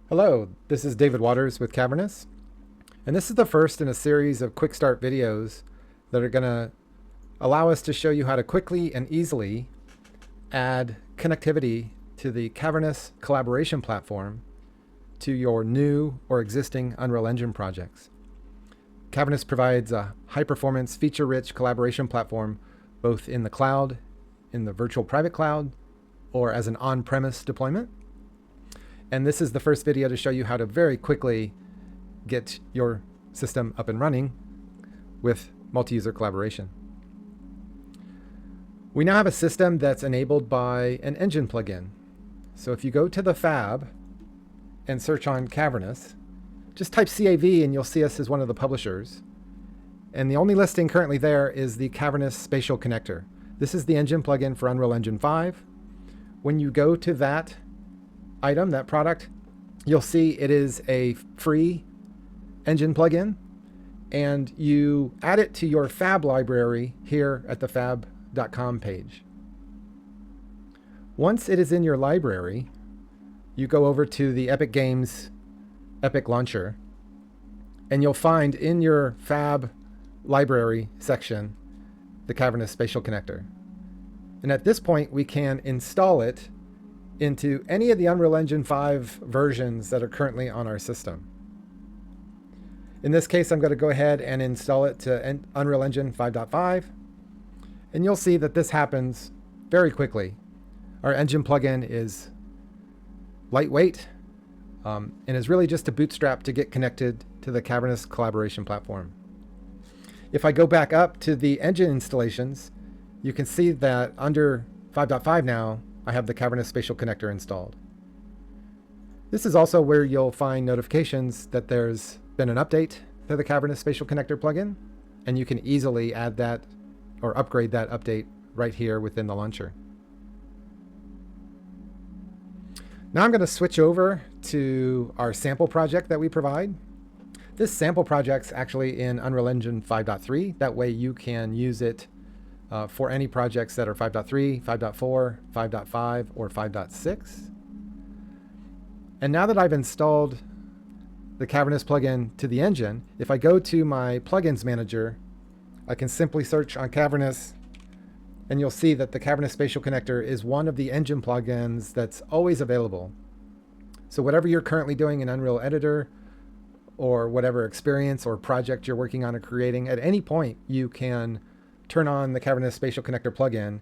Hello, this is David Waters with Cavrnus, and this is the first in a series of QuickStart videos that are going to allow us to show you how to quickly and easily add connectivity to the Cavrnus collaboration platform to your new or existing Unreal Engine projects. Cavrnus provides a high-performance, feature-rich collaboration platform both in the cloud, in the virtual private cloud, or as an on-premise deployment. And this is the first video to show you how to very quickly get your system up and running with multi-user collaboration. We now have a system that's enabled by an engine plugin. So if you go to the Fab and search on Cavrnus, just type CAV and you'll see us as one of the publishers. And the only listing currently there is the Cavrnus Spatial connector. This is the engine plugin for Unreal Engine 5. When you go to that item, that product, you'll see it is a free engine plugin, and you add it to your Fab library here at the fab.com page. Once it is in your library, you go over to the Epic Games Epic Launcher, and you'll find in your Fab library section the Cavrnus Spatial connector. And at this point, we can install it into any of the Unreal Engine 5 versions that are currently on our system. In this case, I'm going to go ahead and install it to Unreal Engine 5.5, and you'll see that this happens very quickly. Our engine plugin is lightweight and is really just a bootstrap to get connected to the Cavrnus collaboration platform. If I go back up to the engine installations, you can see that under 5.5 now, I have the Cavrnus Spatial connector installed. This is also where you'll find notifications that there's been an update to the Cavrnus Spatial connector plugin, and you can easily add that or upgrade that update right here within the launcher. Now I'm going to switch over to our sample project that we provide. This sample project's actually in Unreal Engine 5.3. That way you can use it for any projects that are 5.3, 5.4, 5.5, or 5.6. And now that I've installed the Cavrnus plugin to the engine, if I go to my plugins manager, I can simply search on Cavrnus, and you'll see that the Cavrnus Spatial connector is one of the engine plugins that's always available. So whatever you're currently doing in Unreal Editor, or whatever experience or project you're working on or creating, at any point you can turn on the Cavrnus Spatial connector plugin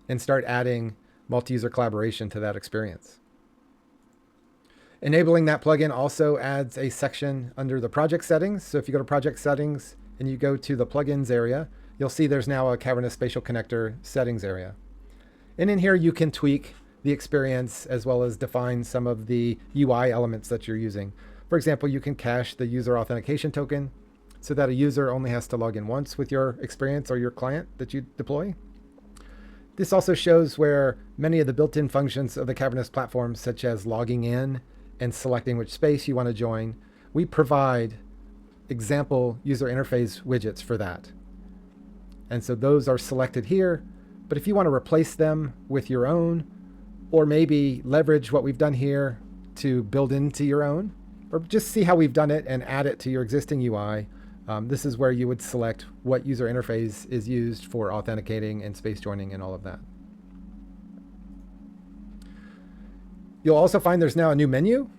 and start adding multi-user collaboration to that experience. Enabling that plugin also adds a section under the project settings. So if you go to project settings and you go to the plugins area, you'll see there's now a Cavrnus Spatial connector settings area. And in here you can tweak the experience as well as define some of the UI elements that you're using. For example, you can cache the user authentication token so that a user only has to log in once with your experience or your client that you deploy. This also shows where many of the built-in functions of the Cavrnus platform, such as logging in and selecting which space you want to join, we provide example user interface widgets for that. And so those are selected here, but if you want to replace them with your own, or maybe leverage what we've done here to build into your own, or just see how we've done it and add it to your existing UI, this is where you would select what user interface is used for authenticating and space joining and all of that. You'll also find there's now a new menu.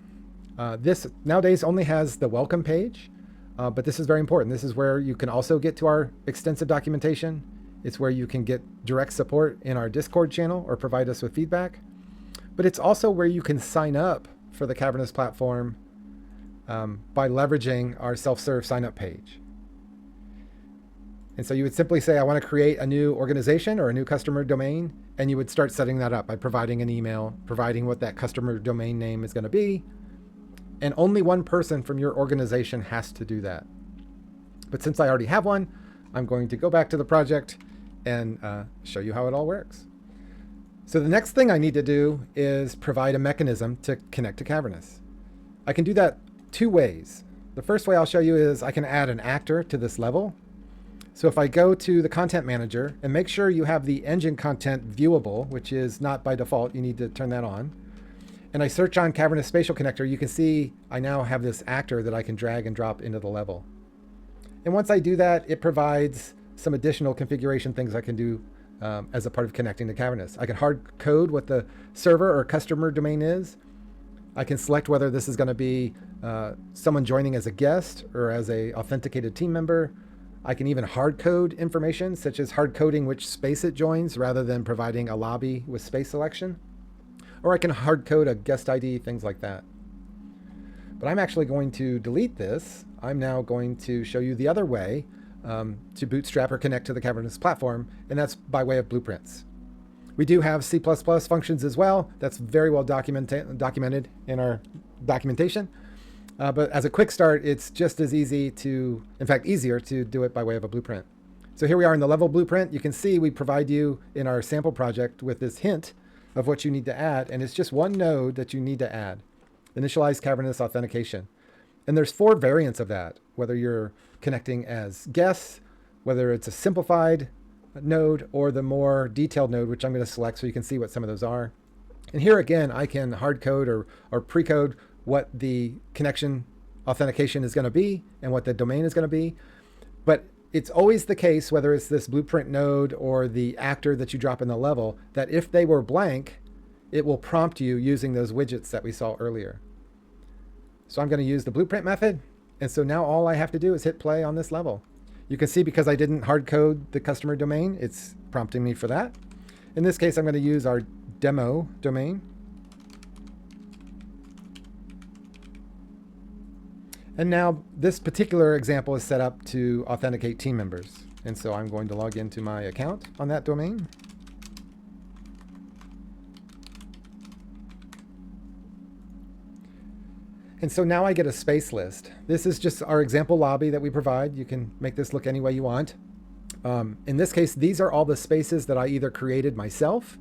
This nowadays only has the welcome page, but this is very important. This is where you can also get to our extensive documentation. It's where you can get direct support in our Discord channel or provide us with feedback. But it's also where you can sign up for the Cavrnus platform by leveraging our self-serve sign-up page. And so you would simply say, I want to create a new organization or a new customer domain, and you would start setting that up by providing an email, providing what that customer domain name is going to be, and only one person from your organization has to do that. But since I already have one, I'm going to go back to the project and show you how it all works. So the next thing I need to do is provide a mechanism to connect to Cavrnus. I can do that two ways. The first way I'll show you is I can add an actor to this level. So if I go to the content manager and make sure you have the engine content viewable, which is not by default, you need to turn that on. and I search on Cavrnus Spatial Connector, you can see I now have this actor that I can drag and drop into the level. And once I do that, it provides some additional configuration things I can do as a part of connecting to Cavrnus. I can hard code what the server or customer domain is. I can select whether this is going to be someone joining as a guest or as a authenticated team member. I can even hard code information, such as hard coding which space it joins rather than providing a lobby with space selection. Or I can hard code a guest ID, things like that. But I'm actually going to delete this. I'm now going to show you the other way to bootstrap or connect to the Cavrnus platform, and that's by way of blueprints. We do have C++ functions as well. That's very well documented in our documentation. But as a quick start, it's just as easy to, in fact, easier to do it by way of a blueprint. So here we are in the level blueprint. You can see we provide you in our sample project with this hint of what you need to add, and it's just one node that you need to add. Initialize Cavrnus authentication. And there's 4 variants of that, whether you're connecting as guests, whether it's a simplified node or the more detailed node, which I'm going to select so you can see what some of those are. And here again, I can hard code or pre-code what the connection authentication is going to be and what the domain is going to be. But it's always the case, whether it's this blueprint node or the actor that you drop in the level, that if they were blank, it will prompt you using those widgets that we saw earlier. So I'm going to use the blueprint method. And so now all I have to do is hit play on this level. You can see because I didn't hard code the customer domain, it's prompting me for that. In this case, I'm going to use our demo domain. And now this particular example is set up to authenticate team members. And so I'm going to log into my account on that domain. And so now I get a space list. This is just our example lobby that we provide. You can make this look any way you want. In this case, these are all the spaces that I either created myself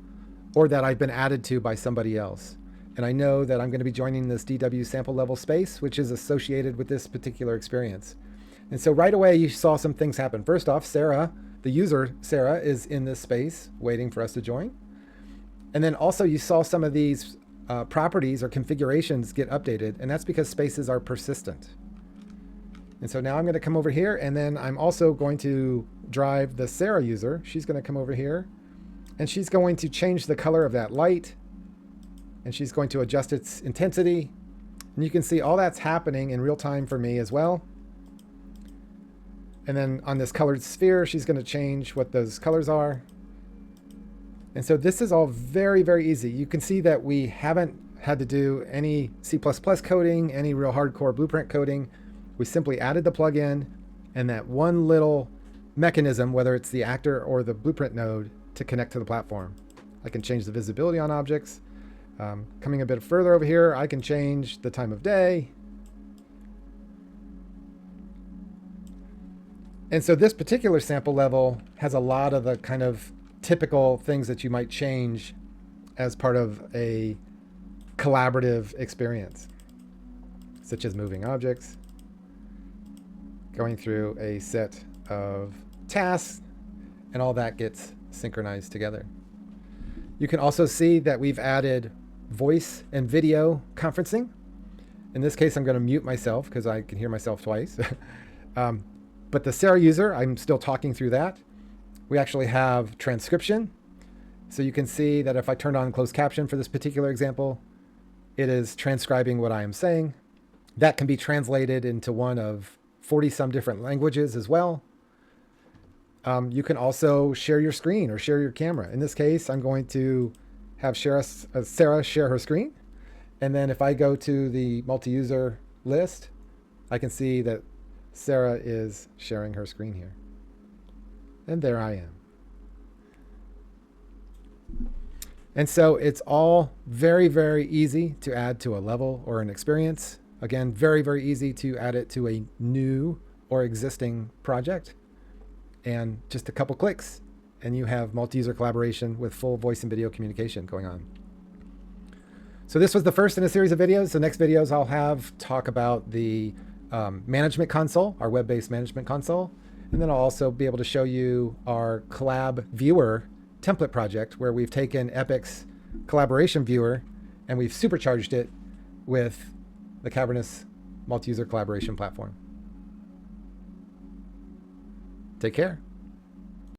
or that I've been added to by somebody else. And I know that I'm going to be joining this DW sample level space, which is associated with this particular experience. And so right away, you saw some things happen. First off, Sarah, the user Sarah, is in this space waiting for us to join. And then also you saw some of these properties or configurations get updated, and that's because spaces are persistent. And so now I'm going to come over here, and then I'm also going to drive the Sarah user. She's going to come over here, and she's going to change the color of that light, and she's going to adjust its intensity. And you can see all that's happening in real time for me as well. And then on this colored sphere, she's going to change what those colors are. And so this is all very, very easy. You can see that we haven't had to do any C++ coding, any real hardcore blueprint coding. We simply added the plugin and that one little mechanism, whether it's the actor or the blueprint node, to connect to the platform. I can change the visibility on objects. Coming a bit further over here, I can change the time of day. And so this particular sample level has a lot of the kind of typical things that you might change as part of a collaborative experience, such as moving objects, going through a set of tasks, and all that gets synchronized together. You can also see that we've added voice and video conferencing. In this case, I'm going to mute myself because I can hear myself twice. But the Sarah user, I'm still talking through that. We actually have transcription. So you can see that if I turn on closed caption for this particular example, it is transcribing what I am saying. That can be translated into one of 40 some different languages as well. You can also share your screen or share your camera. In this case, I'm going to have Sarah share her screen. And then if I go to the multi-user list, I can see that Sarah is sharing her screen here. And there I am. And so it's all very, very easy to add to a level or an experience. Again, very, very easy to add it to a new or existing project. And just a couple clicks, and you have multi-user collaboration with full voice and video communication going on. So this was the first in a series of videos. The next videos I'll have talk about the management console, our web-based management console. And then I'll also be able to show you our collab viewer template project where we've taken Epic's collaboration viewer And we've supercharged it with the Cavrnus multi-user collaboration platform. Take care.